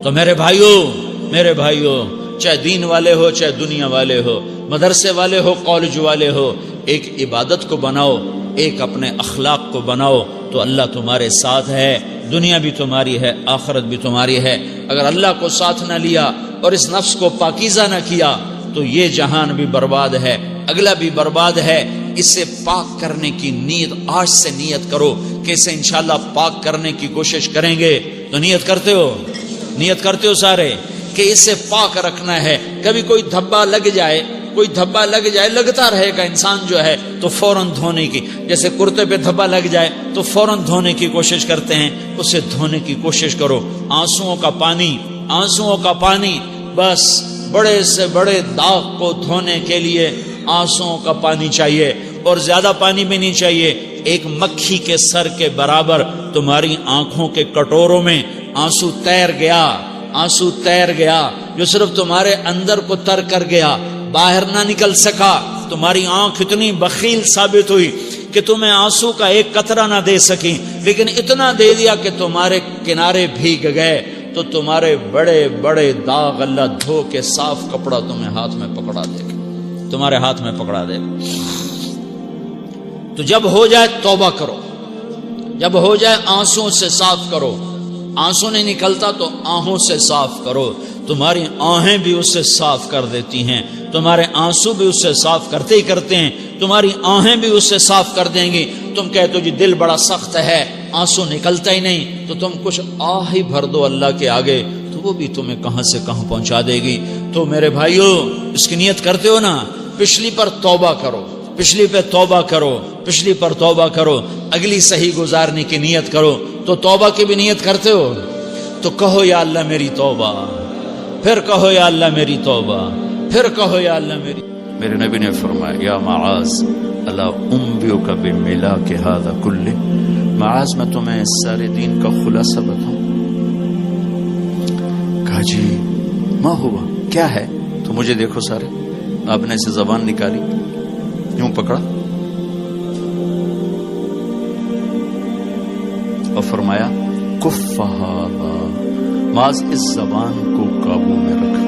تو میرے بھائیوں چاہے دین والے ہو چاہے دنیا والے ہو، مدرسے والے ہو کالج والے ہو، ایک عبادت کو بناؤ، ایک اپنے اخلاق کو بناؤ تو اللہ تمہارے ساتھ ہے، دنیا بھی تمہاری ہے، آخرت بھی تمہاری ہے۔ اگر اللہ کو ساتھ نہ لیا اور اس نفس کو پاکیزہ نہ کیا تو یہ جہان بھی برباد ہے، اگلا بھی برباد ہے۔ اسے پاک کرنے کی نیت آج سے نیت کرو کہ اسے انشاءاللہ پاک کرنے کی کوشش کریں گے۔ تو نیت کرتے ہو سارے کہ اسے پاک رکھنا ہے۔ کبھی کوئی دھبا لگ جائے، لگتا رہے گا انسان جو ہے تو فوراً دھونے کی، جیسے کرتے پہ دھبا لگ جائے تو فوراً دھونے کی کوشش کرتے ہیں، اسے دھونے کی کوشش کرو۔ آنسوؤں کا پانی بس بڑے سے بڑے داغ کو دھونے کے لیے آنسوؤں کا پانی چاہیے، اور زیادہ پانی بھی نہیں چاہیے۔ ایک مکھی کے سر کے برابر تمہاری آنکھوں کے کٹوروں میں آنسو تیر گیا جو صرف تمہارے اندر کو تر کر گیا، باہر نہ نکل سکا۔ تمہاری آنکھ اتنی بخیل ثابت ہوئی کہ تمہیں آنسو کا ایک قطرہ نہ دے سکی، لیکن اتنا دے دیا کہ تمہارے کنارے بھیگ گئے۔ تو تمہارے بڑے بڑے داغ اللہ دھو کے صاف کپڑا تمہیں ہاتھ میں پکڑا دے گا، تمہارے ہاتھ میں پکڑا دے گا۔ تو جب ہو جائے توبہ کرو، جب ہو جائے آنسوں سے صاف کرو۔ آنسو نہیں نکلتا تو آہوں سے صاف کرو، تمہاری آہیں بھی اس سے صاف کر دیتی ہیں، تمہارے آنسو بھی اس سے صاف کرتے ہی کرتے ہیں، تمہاری آہیں بھی اس سے صاف کر دیں گی۔ تم کہتے ہو جی دل بڑا سخت ہے، آنسو نکلتا ہی نہیں، تو تم کچھ آہ ہی بھر دو اللہ کے آگے، تو وہ بھی تمہیں کہاں سے کہاں پہنچا دے گی۔ تو میرے بھائیو اس کی نیت کرتے ہو نا، پچھلی پر توبہ کرو، پچھلی پہ توبہ کرو، پچھلی پر توبہ کرو، اگلی صحیح گزارنے کی نیت کرو۔ تو توبہ کی بھی نیت کرتے ہو تو کہو یا اللہ میری توبہ، پھر کہو یا اللہ میری توبہ، پھر کہو یا اللہ میری۔ میرے نبی نے فرمایا یا معاذ الا انبئک بملاک ھذا کلہ، معاذ میں تمہیں اس سارے دین کا خلاصہ بتاؤں؟ کہا جی ما ہوا، کیا ہے؟ تو مجھے دیکھو سارے، آپ نے اسے زبان نکالی، یوں پکڑا اور فرمایا کف ھذا، معاذ اس زبان کو قابو میں رکھ۔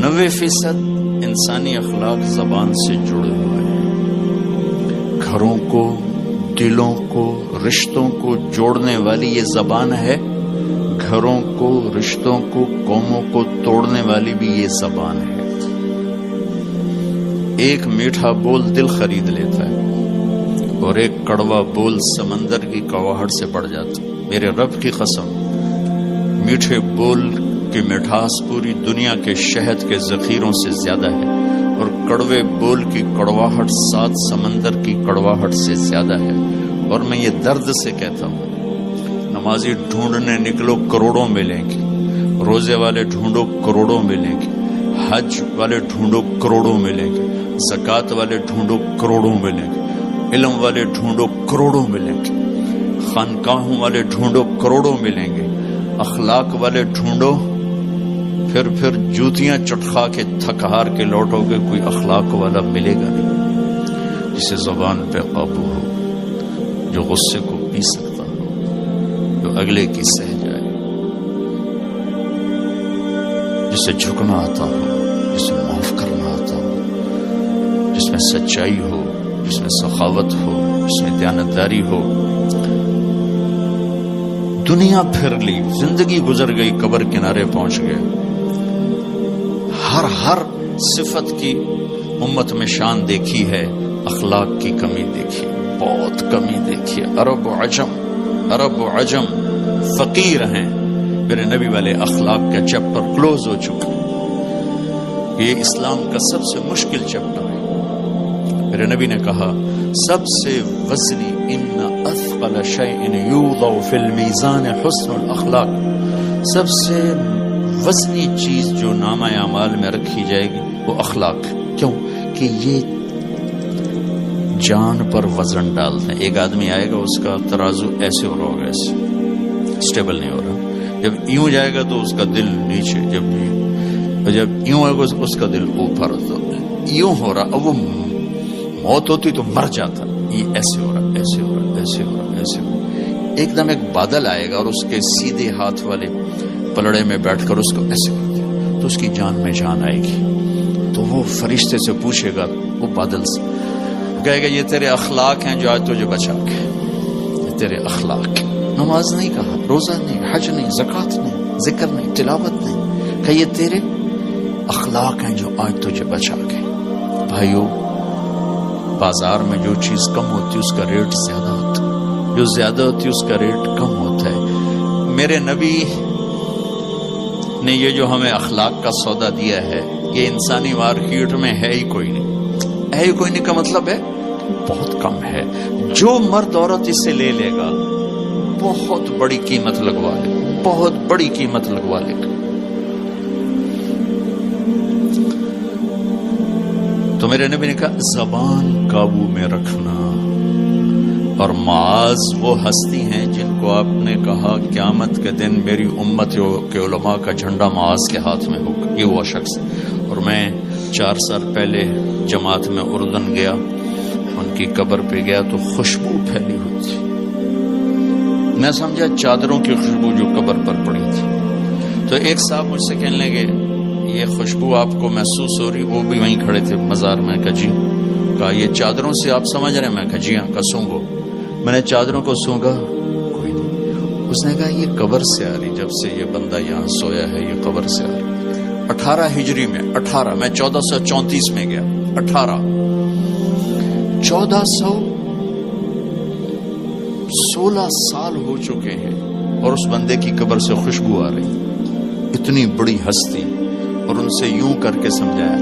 90% انسانی اخلاق زبان سے جڑے ہوئے ہیں۔ گھروں کو، دلوں کو، رشتوں کو جوڑنے والی یہ زبان ہے، گھروں کو، رشتوں کو، قوموں کو توڑنے والی بھی یہ زبان ہے۔ ایک میٹھا بول دل خرید لیتا ہے اور ایک کڑوا بول سمندر کی کڑواہٹ سے بڑھ جاتا۔ میرے رب کی قسم، میٹھے بول کی مٹھاس پوری دنیا کے شہد کے ذخیروں سے زیادہ ہے، اور کڑوے بول کی کڑواہٹ 7 سمندر کی کڑواہٹ سے زیادہ ہے۔ اور میں یہ درد سے کہتا ہوں، نمازی ڈھونڈنے نکلو کروڑوں ملیں گے، روزے والے ڈھونڈو کروڑوں ملیں گے، حج والے ڈھونڈو کروڑوں ملیں گے، زکوٰۃ والے ڈھونڈو کروڑوں ملیں گے، علم والے ڈھونڈو کروڑوں ملیں گے، خانقاہوں والے ڈھونڈو کروڑوں ملیں گے، اخلاق والے ڈھونڈو، پھر جوتیاں چٹخا کے تھک ہار کے لوٹو گے، کوئی اخلاق والا ملے گا نہیں، جسے زبان پہ قابو ہو، جو غصے کو پی سکتا ہو، جو اگلے کی سہ جائے، جسے جھکنا آتا ہو، جسے معاف کرنا آتا ہو، جس میں سچائی ہو، جس میں سخاوت ہو، جس میں دیانتداری ہو۔ دنیا پھر لی، زندگی گزر گئی، قبر کنارے پہنچ گئے، ہر صفت کی امت میں شان دیکھی ہے، اخلاق کی کمی دیکھی، بہت کمی دیکھی۔ عرب و عجم فقیر ہیں، میرے نبی والے اخلاق کا چیپٹر کلوز ہو چکا ہے۔ یہ اسلام کا سب سے مشکل چیپٹر ہے۔ میرے نبی نے کہا سب سے وزنی ان اثقل شیء یوضع فی المیزان حسن الاخلاق، سب سے وزنی چیز جو نامہ اعمال میں رکھی جائے گی وہ اخلاق۔ کیوں کہ یہ جان پر وزن ڈالتے ہیں۔ ایک آدمی آئے گا، اس کا ترازو ایسے ہو رہا ہوگا، ایسے اسٹیبل نہیں ہو رہا، جب یوں جائے گا تو اس کا دل نیچے، جب یوں آئے گا اس کا دل اوپر، تو یوں ہو رہا، اب وہ موت ہوتی تو مر جاتا، یہ ایسے ہو رہا، ایسے ہو رہا، ایسے ہو رہا، ایسے ہو رہا۔ ایک دم ایک بادل آئے گا اور اس کے سیدھے ہاتھ والے پلڑے میں بیٹھ کر اس کو ایسے کر دیا تو اس کی جان میں جان آئے گی. تو وہ فرشتے سے پوچھے گا, وہ بادل سے کہے گا یہ تیرے اخلاق ہیں جو آج تجھے بچا کے, یہ تیرے اخلاق. نماز نہیں کہا, روزہ نہیں, حج نہیں, زکوٰۃ نہیں, ذکر نہیں, تلاوت نہیں, کہ یہ تیرے اخلاق ہیں جو آج تجھے بچا کے. بھائیو, بازار میں جو چیز کم ہوتی ہے اس کا ریٹ زیادہ ہوتا ہے, جو زیادہ ہوتی ہے اس کا ریٹ کم ہوتا ہے. میرے نبی نے یہ جو ہمیں اخلاق کا سودا دیا ہے, یہ انسانی مارکیٹ میں ہے ہی کوئی نہیں. ہے ہی کوئی نہیں کا مطلب ہے بہت کم ہے. جو مرد عورت اسے لے لے گا بہت بڑی قیمت لگوا لے, بہت بڑی قیمت لگوا لے گا. تو میرے نبی نے کہا زبان قابو میں رکھنا. اور معاذ وہ ہستی ہیں جن کو آپ نے کہا قیامت کے دن میری امت کے علماء کا جھنڈا معاذ کے ہاتھ میں ہوگا, یہ وہ شخص. اور میں 4 سال پہلے جماعت میں اردن گیا, ان کی قبر پہ گیا تو خوشبو پھیلی ہوئی تھی. میں سمجھا چادروں کی خوشبو جو قبر پر پڑی تھی. تو ایک صاحب مجھ سے کہنے لگے یہ خوشبو آپ کو محسوس ہو رہی؟ وہ بھی وہیں کھڑے تھے مزار میں. کہا جی. کہا یہ چادروں سے آپ سمجھ رہے ہیں؟ میں کہا جی ہاں. کہا سونگو. میں نے چادروں کو سونگا, کوئی نہیں. اس نے کہا یہ قبر سے آ رہی, جب سے یہ بندہ یہاں سویا ہے یہ قبر سے آ رہی. 18 ہجری میں, 18 میں 1434 میں گیا, 1416 سال ہو چکے ہیں اور اس بندے کی قبر سے خوشبو آ رہی. اتنی بڑی ہستی. اور ان سے یوں کر کے سمجھایا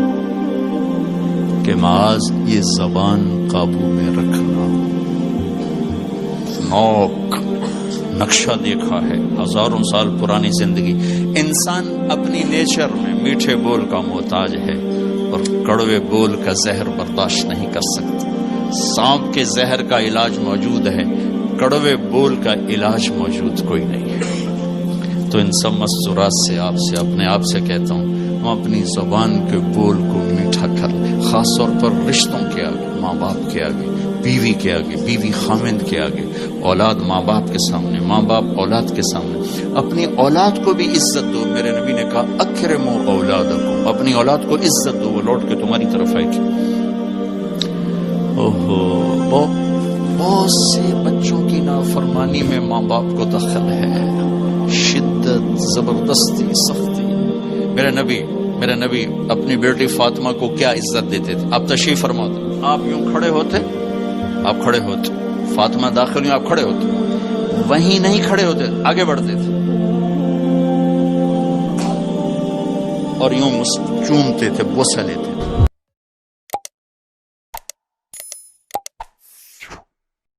کہ معاذ یہ زبان قابو میں رکھنا. نوک نقشہ دیکھا ہے, ہزاروں سال پرانی زندگی. انسان اپنی نیچر میں میٹھے بول کا محتاج ہے اور کڑوے بول کا زہر برداشت نہیں کر سکتا. سانپ کے زہر کا علاج موجود ہے, کڑوے بول کا علاج موجود کوئی نہیں ہے. تو ان سب مستورات سے اپنے آپ سے کہتا ہوں, ہم اپنی زبان کے بول کو میٹھا کر لیں. خاص طور پر رشتوں کے آگے, ماں باپ کے آگے, بیوی کے آگے, بیوی خامند کے آگے, اولاد ماں باپ کے سامنے, ماں باپ اولاد کے سامنے. اپنی اولاد کو بھی عزت دو. میرے نبی نے کہا اکرموا اولادکم, اپنی اولاد کو عزت دو, وہ لوٹ کے تمہاری طرف آئے گی. بہت سے بچوں کی نافرمانی میں ماں باپ کو دخل ہے, شدت, زبردستی, سختی. میرے نبی اپنی بیٹی فاطمہ کو کیا عزت دیتے تھے؟ آپ تشریف فرما دو, آپ یوں کھڑے ہوتے, فاطمہ داخل ہوئی, آپ کھڑے ہوتے, وہیں نہیں کھڑے ہوتے, آگے بڑھتے تھے اور یوں چومتے تھے, بوسہ لیتے.